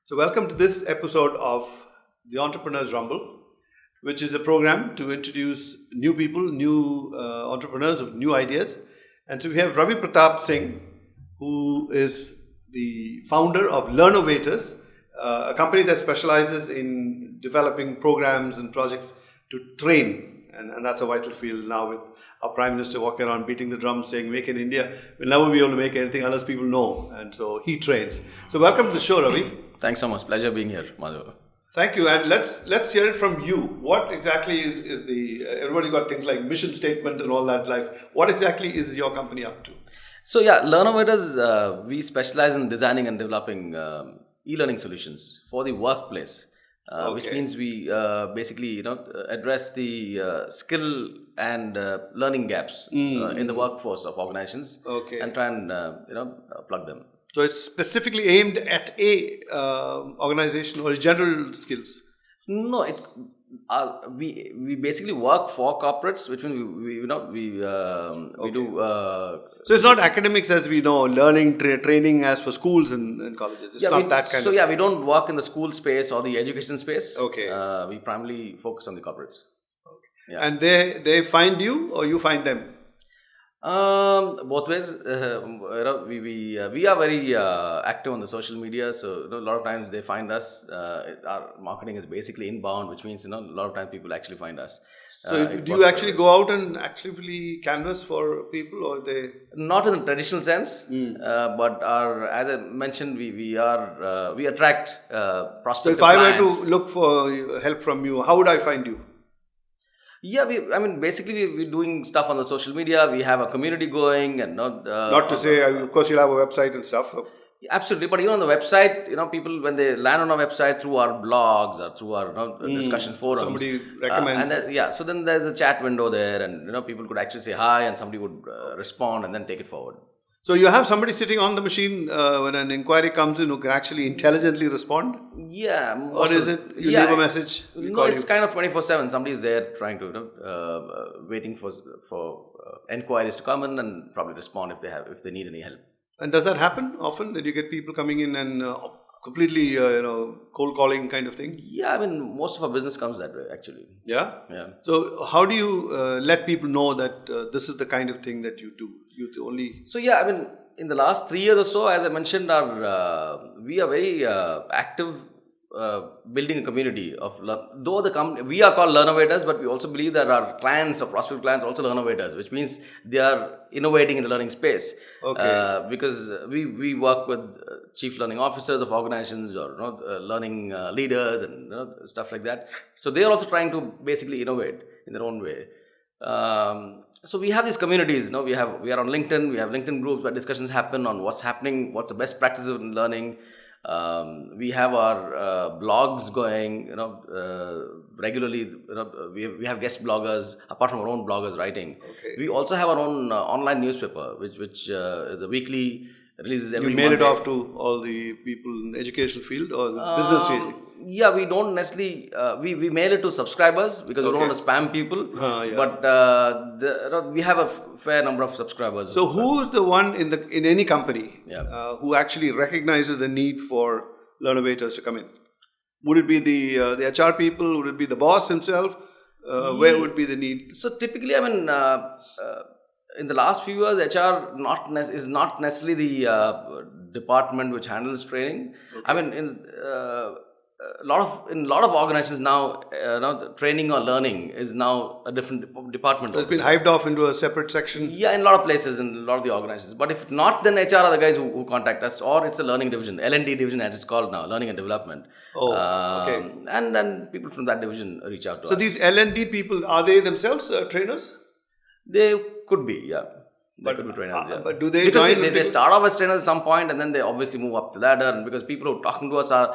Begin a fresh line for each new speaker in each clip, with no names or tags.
So, welcome to this episode of the Entrepreneur's Rumble, which is a program to introduce new people, new entrepreneurs with new ideas. And so we have Ravi Pratap Singh, who is the founder of Learnnovators, a company that specializes in developing programs and projects to train. And that's a vital field now with our Prime Minister walking around beating the drum saying, make in India. We'll never be able to make anything unless people know. And so he trains. So welcome to the show, Ravi.
Thanks so much. Pleasure being here, Madhav.
Thank you. And let's hear it from you. What exactly is the, everybody got things like mission statement and all that life. What exactly is your company up to?
So Learnnovators, we specialize in designing and developing e-learning solutions for the workplace. Which means we basically address the skill and learning gaps in the workforce of organizations and try and plug them.
So it's specifically aimed at a organization or general skills.
No, we basically work for corporates, which means we do.
So it's not academics as we know, learning training as for schools and colleges. It's not that kind of.
So we don't work in the school space or the education space.
Okay.
We primarily focus on the corporates.
Okay. Yeah. And they find you or you find them?
Both ways. We are very active on the social media, so a lot of times they find us. Our marketing is basically inbound, which means a lot of times people actually find us.
So do you actually go out and actively canvas for people, or they?
Not in the traditional sense, but as I mentioned, we attract prospective clients.
So if I were to look for help from you, how would I find you?
Yeah, basically we're doing stuff on the social media. We have a community going, and
not to say, of course, you'll have a website and stuff.
Absolutely, but even on the website, people when they land on our website through our blogs or through our discussion forums,
somebody recommends.
So then there's a chat window there, and people could actually say hi, and somebody would respond, and then take it forward.
So you have somebody sitting on the machine when an inquiry comes in who can actually intelligently respond?
Yeah.
Or is it you leave a message?
No, it's kind of 24/7. Somebody's there trying to, waiting for inquiries to come in and probably respond if they need any help.
And does that happen often? Did you get people coming in and completely cold calling kind of thing?
Yeah, most of our business comes that way actually.
Yeah?
Yeah.
So how do you let people know that this is the kind of thing that you do?
So in the last 3 years or so, as I mentioned, we are very active building a community of though we are called Learnnovators, but we also believe that our clients or prospective clients are also Learnnovators, which means they are innovating in the learning space.
Okay.
Because we work with chief learning officers of organizations or learning leaders and stuff like that. So they are also trying to basically innovate in their own way. So we have these communities. We are on LinkedIn. We have LinkedIn groups where discussions happen on what's happening, what's the best practices in learning. We have our blogs going, regularly. We have guest bloggers apart from our own bloggers writing.
Okay.
We also have our own online newspaper, which is a weekly releases every
You mail
Monday.
it off to all the people in the educational field or the business field?
Yeah, we don't necessarily, we mail it to subscribers because we don't want to spam people.
Yeah.
But we have a fair number of subscribers.
So who's the one in any company
Yeah.
who actually recognizes the need for Learnnovators to come in? Would it be the HR people? Would it be the boss himself? Where would be the need?
So typically, in the last few years, HR is not necessarily the department which handles training.
Okay.
In a lot of organizations now, training or learning is now a different department.
So it's been hived off into a separate section?
Yeah, in a lot of places, in a lot of the organizations. But if not, then HR are the guys who contact us, or it's a learning division, L&D division as it's called now, learning and development.
Okay.
And then people from that division reach out to us.
So these L&D people, are they themselves trainers?
They could be, yeah. They could be trainers, yeah.
But do they
because
join?
They start off as trainers at some point, and then they obviously move up the ladder. And because people who are talking to us are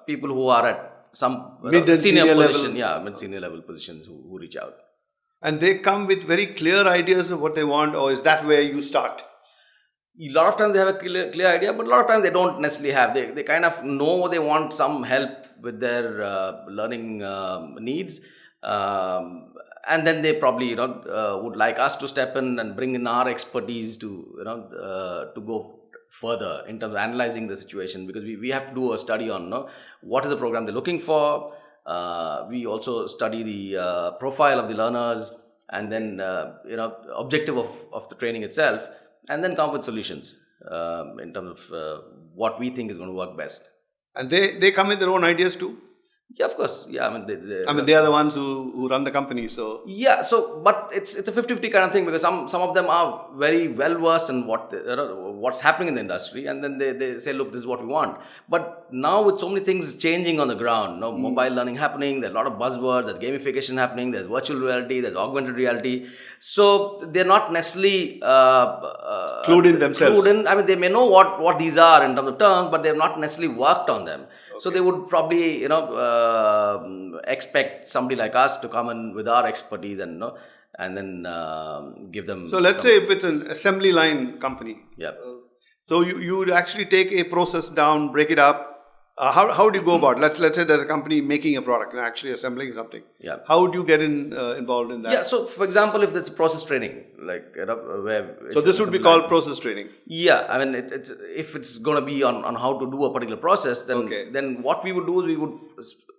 people who are at some senior position,
level.
mid-senior level positions who reach out.
And they come with very clear ideas of what they want, or is that where you start?
A lot of times they have a clear idea, but a lot of times they don't necessarily have. They kind of know they want some help with their learning needs. And then they probably would like us to step in and bring in our expertise to go further in terms of analyzing the situation, because we have to do a study on what is the program they're looking for. We also study the profile of the learners, and then objective of the training itself, and then come up with solutions in terms of what we think is going to work best.
And they come with their own ideas too?
Yeah, of course. Yeah,
they are the ones who run the company, so...
Yeah, so, but it's a 50-50 kind of thing, because some of them are very well versed in what's happening in the industry, and then they say, look, this is what we want. But now with so many things changing on the ground, mobile learning happening, there's a lot of buzzwords, there's gamification happening, there's virtual reality, there's augmented reality. So they're not necessarily
clued in themselves.
They may know what these are in terms of terms, but they have not necessarily worked on them. Okay. So they would probably, expect somebody like us to come in with our expertise and then give them.
So let's say if it's an assembly line company.
Yeah.
So you would actually take a process down, break it up. How do you go about it? Let's say there's a company making a product and actually assembling something.
Yeah.
How would you get involved in that?
Yeah. So for example, if there's a process training, like where
so this would be called process training.
Yeah. I mean, if it's going to be on how to do a particular process, then what we would do is we would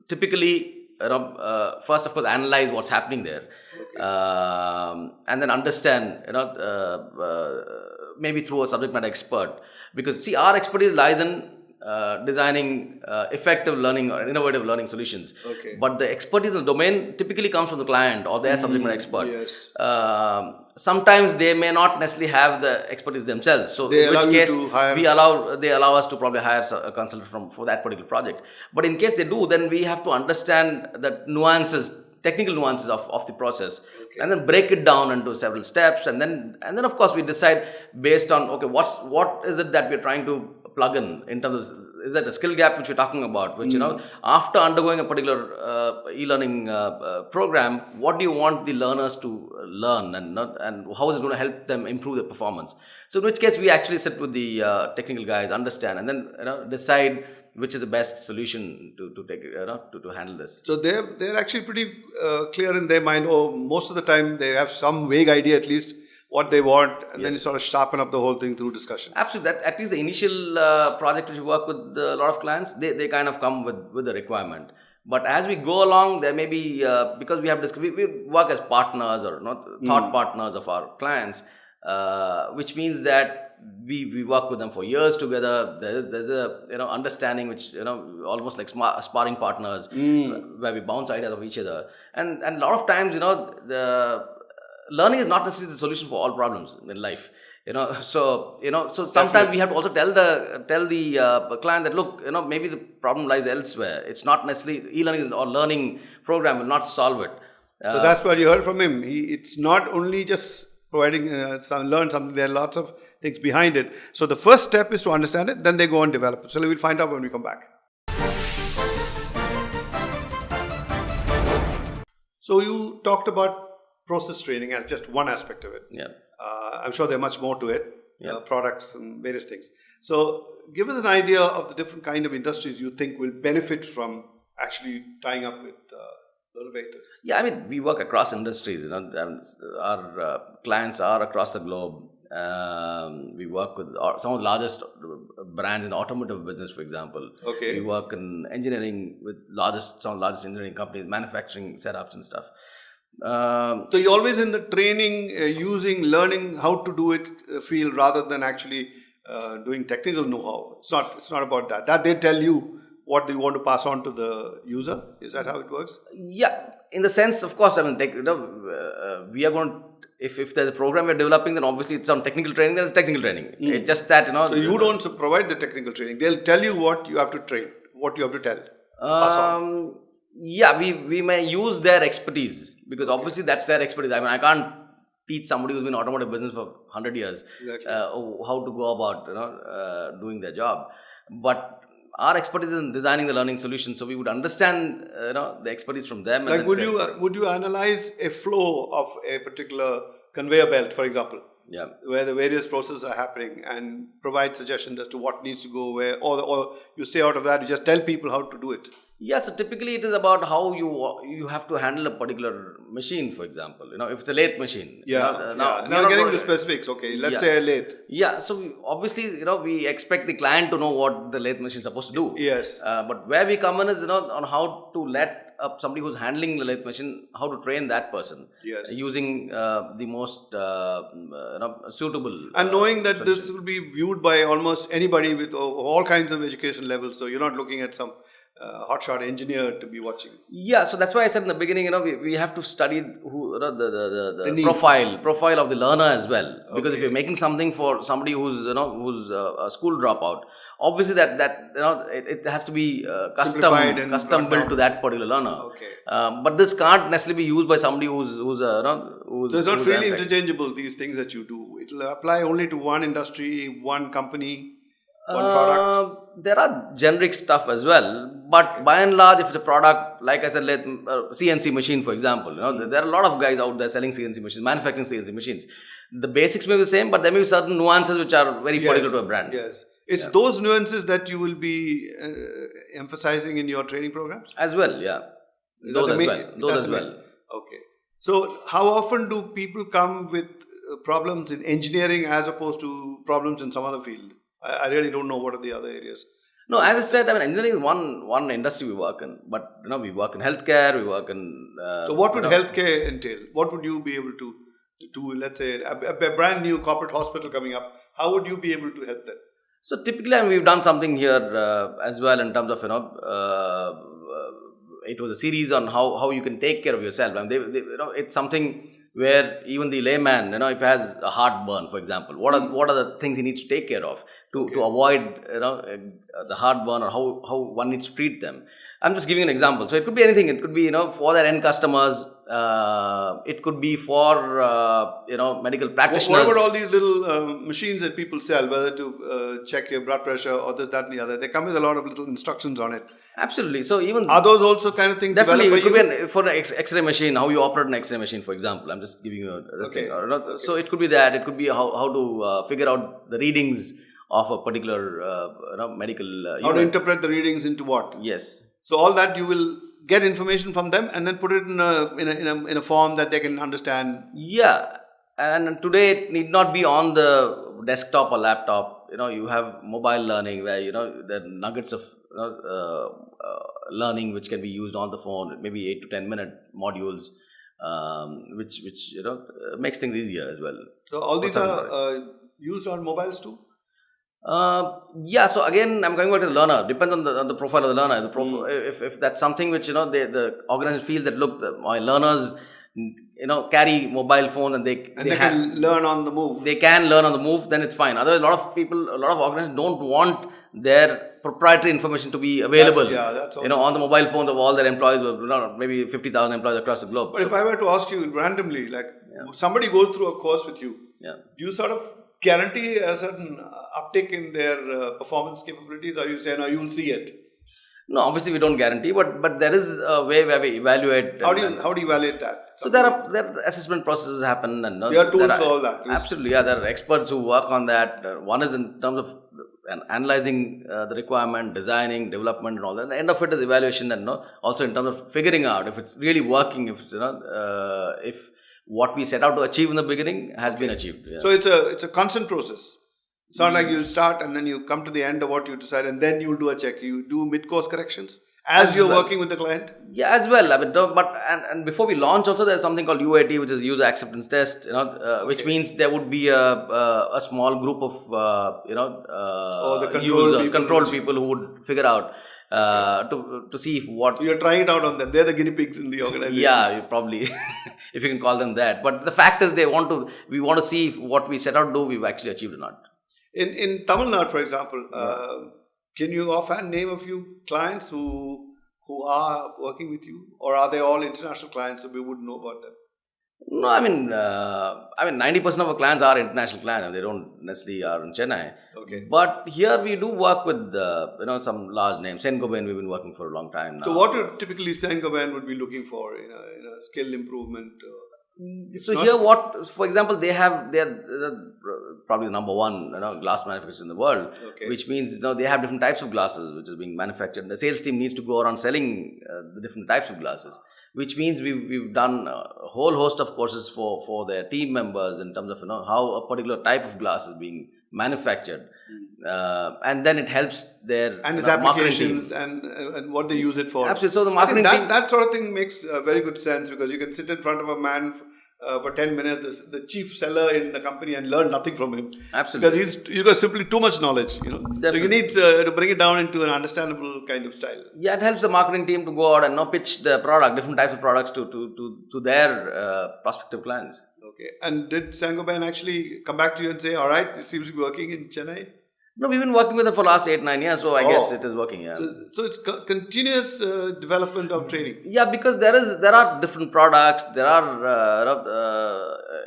typically first of course analyze what's happening there, and then understand maybe through a subject matter expert, because see, our expertise lies in designing effective learning or innovative learning solutions.
Okay.
But the expertise in the domain typically comes from the client or their subject matter expert.
Yes.
Sometimes they may not necessarily have the expertise themselves. So in which case they allow us to probably hire a consultant for that particular project. But in case they do, then we have to understand the technical nuances of the process, and then break it down into several steps, and then of course we decide based on what is it that we're trying to plug in terms of, is that a skill gap which we're talking about, which after undergoing a particular e-learning program, what do you want the learners to learn, and how is it going to help them improve their performance? So in which case we actually sit with the technical guys, understand, and then decide which is the best solution to take to handle this.
So they're actually pretty clear in their mind, or most of the time they have some vague idea at least what they want, and then you sort of sharpen up the whole thing through discussion.
Absolutely. That, at least the initial project which we work with a lot of clients, they kind of come with the requirement. But as we go along, there may be, because we have we work as partners or thought partners of our clients, which means that we work with them for years together. There's a understanding which almost like sparring partners, where we bounce ideas of each other, and a lot of times the learning is not necessarily the solution for all problems in life. So sometimes Definitely. We have to also tell the client that, look, maybe the problem lies elsewhere. It's not necessarily e-learning or learning program will not solve it.
So that's what you heard from him. It's not only just providing learn something. There are lots of things behind it. So the first step is to understand it. Then they go and develop it. So we'll find out when we come back. So you talked about process training as just one aspect of it.
Yeah.
I'm sure there's much more to it, products and various things. So give us an idea of the different kind of industries you think will benefit from actually tying up with Learnnovators.
Yeah, I mean, we work across industries. Our clients are across the globe. We work with some of the largest brands in the automotive business, for example.
Okay.
We work in engineering with some of the largest engineering companies, manufacturing setups and stuff.
So you're always in the training, learning how to do it field rather than actually doing technical know-how. It's not about that. That they tell you what they want to pass on to the user. Is that how it works?
Yeah, in the sense, of course. I mean, we are going to, if there's a program we're developing, then obviously it's some technical training. There's technical training. It's just that
So you don't provide the technical training. They'll tell you what you have to train, what you have to tell. Pass on.
Yeah, we may use their expertise. Because obviously that's their expertise. I mean, I can't teach somebody who's been in automotive business for 100 years how to go about doing their job. But our expertise is in designing the learning solution, so we would understand the expertise from them.
Like, would you analyze a flow of a particular conveyor belt, for example, where the various processes are happening, and provide suggestions as to what needs to go where, or you stay out of that, you just tell people how to do it?
Yeah, so typically it is about how you have to handle a particular machine, for example. If it's a lathe machine.
Yeah,
Now
yeah.
we are
Now
not
getting
going
to specifics. Okay, let's
yeah.
say a lathe.
Yeah, so obviously, we expect the client to know what the lathe machine is supposed to do.
Yes.
But where we come in is, on how to let up somebody who's handling the lathe machine, how to train that person.
Yes.
Using the most suitable.
And knowing that
solution.
this will be viewed by almost anybody with all kinds of education levels. So you're not looking at some hotshot engineer to be watching.
Yeah, so that's why I said in the beginning, we have to study who the
needs.
profile of the learner as well. Because if
Okay.
you're making something for somebody who's a school dropout, obviously that it has to be
Simplified and
custom
brought
built
down.
to that particular learner.
Okay.
But this can't necessarily be used by somebody who's
So it's not
who's
freely
an-
interchangeable, these things that you do. It will apply only to one industry, one company, one product.
There are generic stuff as well, but by and large, if it's a product, like I said, CNC machine, for example, there are a lot of guys out there selling CNC machines, manufacturing CNC machines. The basics may be the same, but there may be certain nuances which are very particular to a brand.
Yes. It's those nuances that you will be emphasizing in your training programs?
As well, yeah.
Is
Those
that
as
the
well.
main-
Those
that's
as
the
well.
main- Okay. So how often do people come with problems in engineering as opposed to problems in some other field? I really don't know what are the other areas.
No, as I said, engineering is one industry we work in, but we work in healthcare, we work in.
So what would healthcare entail? What would you be able to do? Let's say a brand new corporate hospital coming up. How would you be able to help them?
So typically, we've done something here as well in terms of it was a series on how you can take care of yourself. It's something where even the layman, if he has a heartburn, for example, what are the things he needs to take care of to avoid the heartburn, or how one needs to treat them. I'm just giving an example. So it could be anything. It could be for their end customers. It could be for medical practitioners.
What about all these little machines that people sell, whether to check your blood pressure or this, that, and the other? They come with a lot of little instructions on it.
Absolutely. So even
Are those also kind of things
definitely it
developed
could
by you?
be for an X-ray machine, how you operate an X-ray machine, for example. I'm just giving you this
Okay.
thing. So it could be that. It could be how to figure out the readings of a particular medical
How to
unit.
interpret the readings into what?
Yes.
So all that you will get information from them and then put it in a form that they can understand.
Yeah, and today it need not be on the desktop or laptop. You have mobile learning where there are nuggets of learning which can be used on the phone, maybe 8 to 10 minute modules, which makes things easier as well.
So all these
For some
are used on mobiles too?
Yeah, so again, I'm going back to the learner. Depends on the profile of the learner. If that's something which the organization feels that, look, my learners carry mobile phone and they
can learn on the move.
They can learn on the move, then it's fine. Otherwise, a lot of organizations don't want their proprietary information to be available.
That's also
on the mobile phones of all their employees, maybe 50,000 employees across the globe.
But if I were to ask you randomly, like somebody goes through a course with you, do you sort of guarantee a certain uptick in their performance capabilities, or you say, no, you'll see it?
No, obviously we don't guarantee, but there is a way where we evaluate.
How do you evaluate that?
So there are assessment processes happen, and
there are tools for all that.
Absolutely, yeah. There are experts who work on that. One is in terms of analyzing the requirement, designing, development, and all that. The end of it is evaluation, and also in terms of figuring out if it's really working, if what we set out to achieve in the beginning has been achieved. Yeah.
So it's a constant process. It's not like you start and then you come to the end of what you decide and then you'll do a check. You do mid-course corrections as you're working with the client.
Yeah, as well. But before we launch, also there's something called UAT, which is user acceptance test. Which means there would be a small group of
the
control people who would figure out to see if what
you're trying it out on them. They're the guinea pigs in the organization.
Yeah, you probably, if you can call them that. But the fact is, we want to see if what we set out to do, we've actually achieved or not.
In Tamil Nadu, for example, can you offhand name a few clients who are working with you, or are they all international clients so we wouldn't know about them?
No, 90% of our clients are international clients. They don't necessarily are in Chennai.
Okay.
But here we do work with some large names. Saint-Gobain, we've been working for a long time now.
So what would typically Saint-Gobain would be looking for in a skill improvement?
So here, for example, they have their probably the number one glass manufacturer in the world,
Okay.
which means they have different types of glasses which is being manufactured. The sales team needs to go around selling the different types of glasses, which means we've done a whole host of courses for their team members in terms of how a particular type of glass is being manufactured, and then it helps their
And its
marketing team.
applications and what they use it for.
Absolutely. So the
I think
marketing team.
that sort of thing makes very good sense, because you can sit in front of a man for 10 minutes, the chief seller in the company, and learn nothing from him.
Absolutely.
Because he's got simply too much knowledge. So you
Definitely.
need to bring it down into an understandable kind of style.
Yeah, it helps the marketing team to go out and pitch the product, different types of products to their prospective clients.
Okay. And did Sangoban actually come back to you and say, all right, it seems to be working in Chennai?
No, we've been working with them for the last 8-9 years, so I guess it is working. Yeah.
So it's continuous development of training.
Yeah, because there are different products, there are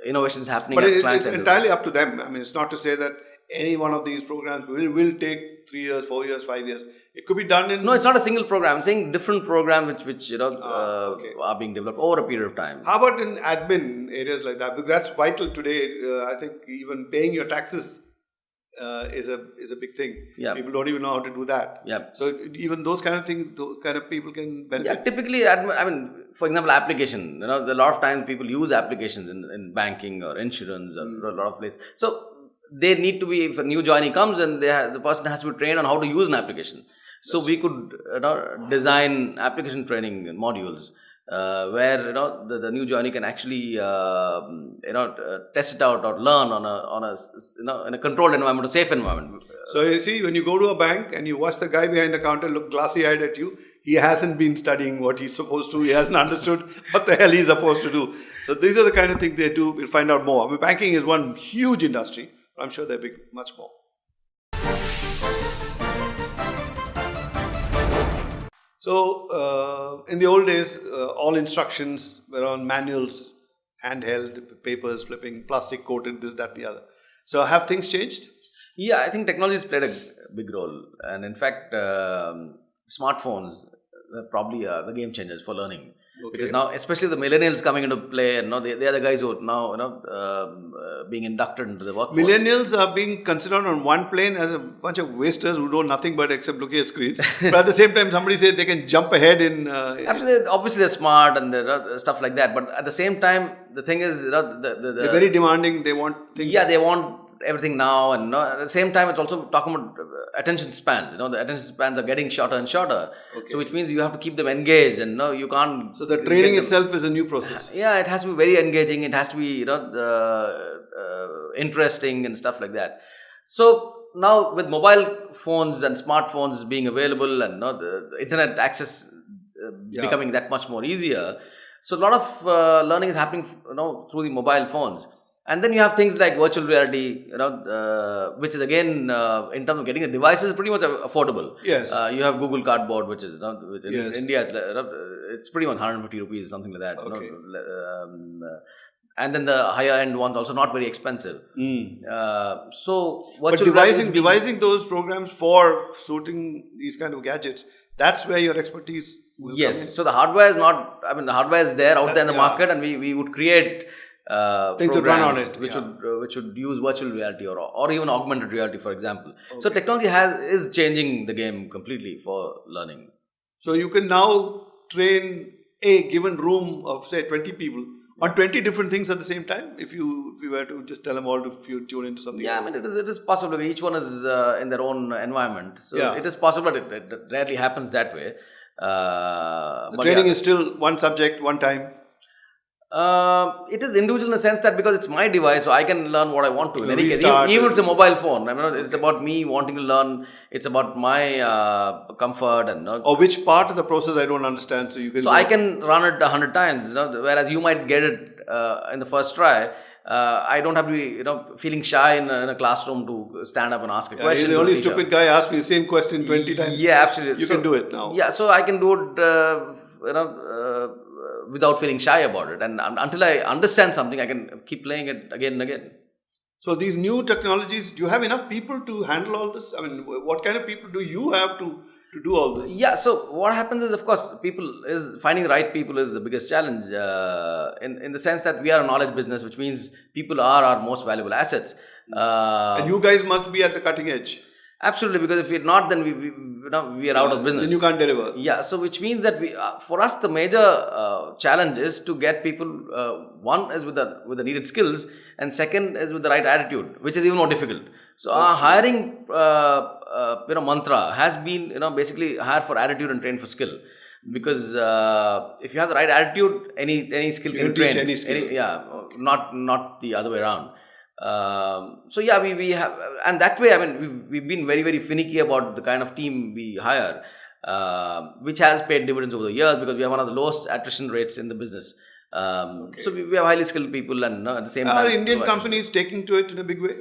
innovations happening.
But
at client
it's
end.
entirely up to them. I mean, it's not to say that any one of these programs will take 3 years, 4 years, 5 years. It could be done in...
No, it's not a single program. I'm saying different programs which
okay.
are being developed over a period of time.
How about in admin areas like that? Because that's vital today. I think even paying your taxes is a big thing.
Yeah.
People don't even know how to do that.
Yeah.
So even those kind of things, those kind of people can benefit.
Yeah, typically, for example, application. A lot of times people use applications in banking or insurance or a lot of places. So they need to be, if a new joinee comes, and the person has to be trained on how to use an application. So we could design application training modules where the new joinee can actually test it out or learn on a in a controlled environment, a safe environment.
So you see, when you go to a bank and you watch the guy behind the counter look glassy-eyed at you, he hasn't been studying what he's supposed to. He hasn't understood what the hell he's supposed to do. So these are the kind of things they do. We'll find out more. I mean, banking is one huge industry. I'm sure there'll be much more. So, in the old days, all instructions were on manuals, handheld, papers, flipping, plastic coated, this, that, the other. So, have things changed?
Yeah, I think technology has played a big role. And in fact, smartphones are probably the game changers for learning.
Okay.
Because now, especially the millennials coming into play, and they are the guys who are now being inducted into the workforce.
Millennials are being considered on one plane as a bunch of wasters who know nothing but except looking at screens. But at the same time, somebody said they can jump ahead in...
Absolutely, obviously they're smart and stuff like that. But at the same time, the thing is,
they're very demanding. They want things...
Yeah, they want everything now, and at the same time, it's also talking about attention spans. The attention spans are getting shorter and shorter.
Okay.
So which means you have to keep them engaged, and you can't.
So the training itself is a new process.
Yeah, it has to be very engaging. It has to be interesting and stuff like that. So now with mobile phones and smartphones being available, and the internet access becoming that much more easier, so a lot of learning is happening through the mobile phones. And then you have things like virtual reality, which is again, in terms of getting the devices, pretty much affordable.
Yes.
You have Google Cardboard, which is, in
Yes.
India, it's pretty much 150 rupees, something like that.
Okay.
And then the higher end ones also not very expensive. So
But
virtual reality is
devising those programs for suiting these kind of gadgets, that's where your expertise will come in.
So the hardware is not, the hardware is there out there in the
yeah.
market, and we would create
Things that run on
programs
it,
which would use virtual reality or even augmented reality, for example. So technology is changing the game completely for learning.
So you can now train a given room of say 20 people on 20 different things at the same time. If you were to just tell them all to tune into something else.
It is possible. Each one is in their own environment. So it is possible. It rarely happens that way.
The training is still one subject, one time.
It is individual in the sense that because it's my device, so I can learn what I want to. In any case,
Restart
even it's a mobile phone. It's about me wanting to learn. It's about my comfort and.
Or which part of the process I don't understand, so you can.
So I can run it 100 times. Whereas you might get it in the first try. I don't have to be feeling shy in a classroom to stand up and ask a question.
The only stupid guy asked me the same question 20 times.
Yeah, absolutely.
You can do it now.
Yeah, so I can do it. Without feeling shy about it, and until I understand something, I can keep playing it again and again.
So these new technologies, do you have enough people to handle all this? I mean, what kind of people do you have to do all this?
Yeah, so what happens is, of course, finding the right people is the biggest challenge in the sense that we are a knowledge business, which means people are our most valuable assets.
And you guys must be at the cutting edge.
Absolutely, because if we're not, then we are out of business.
Then you can't deliver.
Yeah, so which means that for us, the major challenge is to get people. One is with the needed skills, and second is with the right attitude, which is even more difficult. So our hiring, mantra has been basically hire for attitude and train for skill. Because if you have the right attitude, any skill can train.
Any skill.
Not the other way around. So yeah, we have, and that way, I mean, we've been very, very finicky about the kind of team we hire, which has paid dividends over the years because we have one of the lowest attrition rates in the business. So we have highly skilled people, and at the same time,
are Indian companies taking to it in a big way?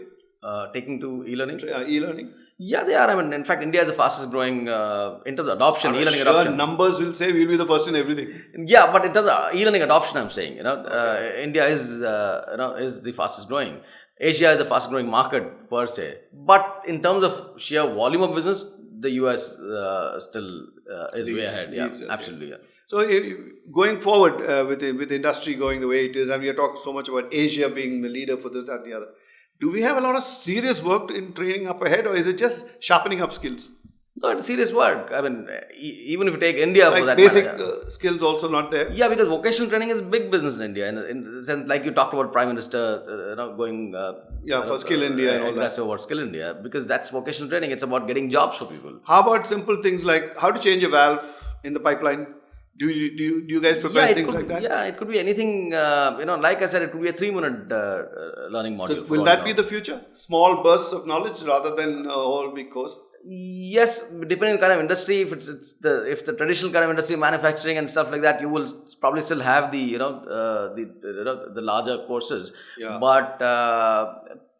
Taking to e-learning?
E-learning?
Yeah, they are. I mean, in fact, India is the fastest growing in terms of adoption, e-learning
sure,
adoption.
Numbers will say we'll be the first in everything.
Yeah, but in terms of e-learning adoption, I'm saying, India is the fastest growing. Asia is the fastest growing market per se. But in terms of sheer volume of business, the US still is way ahead. Yeah, absolutely. Yeah.
So going forward with the industry going the way it is, and we are talking so much about Asia being the leader for this, that, and the other. Do we have a lot of serious work in training up ahead, or is it just sharpening up skills?
No, it's serious work. I mean, even if you take India for that
basic
matter,
skills also not there.
Yeah, because vocational training is big business in India. In the sense, like you talked about Prime Minister, going
for Skill India and all that.
About Skill India, because that's vocational training. It's about getting jobs for people.
How about simple things like how to change a valve in the pipeline? Do you guys prepare things like that?
Yeah, it could be anything. Like I said, it could be a 3-minute learning module.
So will that be the future? Small bursts of knowledge rather than a whole big course?
Yes, depending on the kind of industry. If it's the traditional kind of industry, manufacturing and stuff like that, you will probably still have the larger courses.
Yeah.
But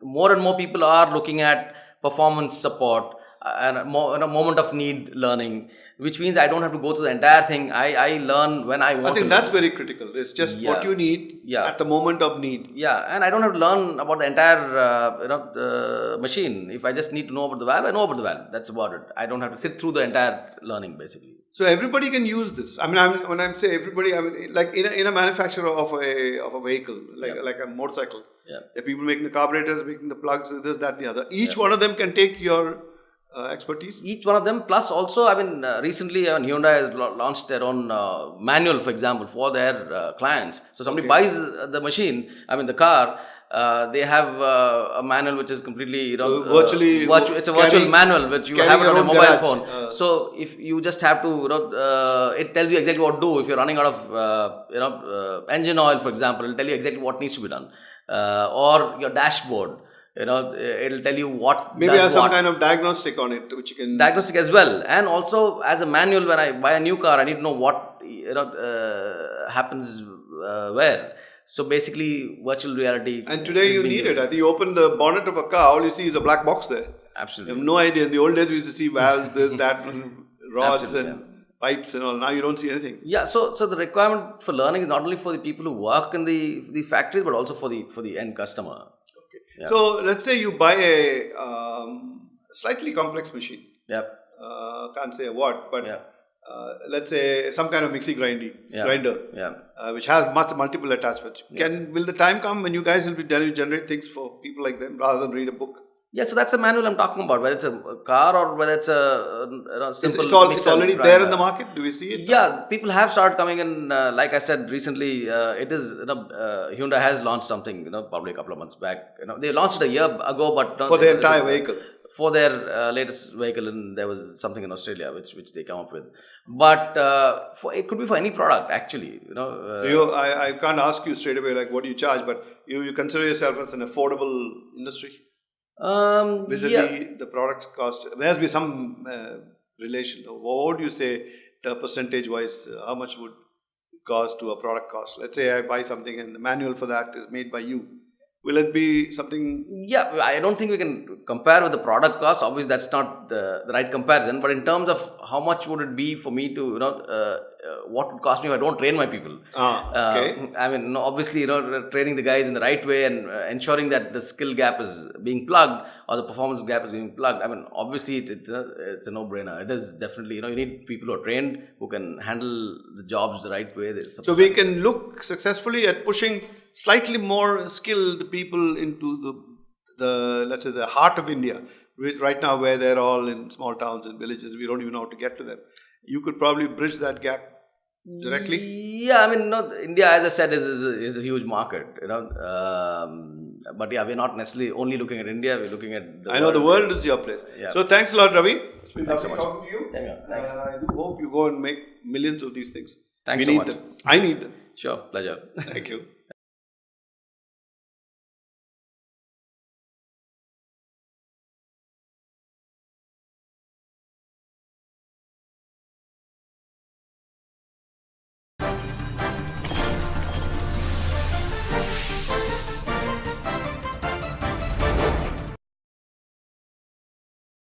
more and more people are looking at performance support and a moment of need learning, which means I don't have to go through the entire thing. I learn when I want to.
I think that's very critical. It's just what you need at the moment of need.
Yeah, and I don't have to learn about the entire machine. If I just need to know about the valve, I know about the valve. That's about it. I don't have to sit through the entire learning, basically.
So everybody can use this. I mean, when I'm saying everybody, I mean like in a manufacturer of a vehicle, like a motorcycle.
Yeah.
There are people making the carburetors, making the plugs, this, that, and the other. Each one of them can take your expertise.
Each one of them, plus also, I mean, recently Hyundai has launched their own manual, for example, for their clients. So somebody buys the machine, the car. They have a manual which is completely,
virtually.
It's a virtual manual which you have it on your mobile
garage.
phone. So if you just have to, it tells you exactly what to do. If you're running out of, engine oil, for example, it'll tell you exactly what needs to be done, or your dashboard. It'll tell you what.
Maybe have some kind of diagnostic on it, which you can.
Diagnostic as well, and also as a manual. When I buy a new car, I need to know what happens where. So basically, virtual reality.
And today you need it. I think you open the bonnet of a car, all you see is a black box there.
Absolutely.
You have no idea. In the old days, we used to see valves, this, that, rods and pipes and all. Now you don't see anything.
Yeah. So the requirement for learning is not only for the people who work in the factories, but also for the end customer.
Okay. Yeah. So let's say you buy a slightly complex machine.
Yep.
Can't say what, but. Let's say some kind of mixie grinder, which has multiple attachments. Will the time come when you guys will be generate things for people like them rather than read a book?
Yeah, so that's the manual I'm talking about. Whether it's a car or whether it's a simple.
It's already there in the market. Do we see it?
Yeah, people have started coming in. Like I said recently, it is Hyundai has launched something. Probably a couple of months back. They launched it a year ago, but
for the entire vehicle.
For their latest vehicle, and there was something in Australia which they come up with. But it could be for any product actually.
So I can't ask you straight away like what do you charge, but you consider yourself as an affordable industry. Vis-a-vis the product cost, there has to be some relation. What would you say, percentage wise, how much would it cost to a product cost? Let's say I buy something and the manual for that is made by you. Will it be something?
Yeah, I don't think we can compare with the product cost. Obviously, that's not the right comparison. But in terms of how much would it be for me to, what would cost me if I don't train my people?
Okay.
Obviously, training the guys in the right way and ensuring that the skill gap is being plugged or the performance gap is being plugged. Obviously, it's a no-brainer. It is definitely, you need people who are trained, who can handle the jobs the right way.
So we can look successfully at pushing slightly more skilled people into let's say the heart of India, right now where they're all in small towns and villages, we don't even know how to get to them. You could probably bridge that gap directly.
Yeah, I mean, India, as I said, is a huge market, but yeah, we're not necessarily only looking at India. We're looking at the
I know the world is your place.
Yeah.
So thanks a lot, Ravi. It's been
Thanks
lovely
so much.
talking to you.
Same here. Thanks.
I do hope you go and make millions of these things.
Thanks
We
so
need
much.
them. I need them.
Sure, pleasure.
Thank you.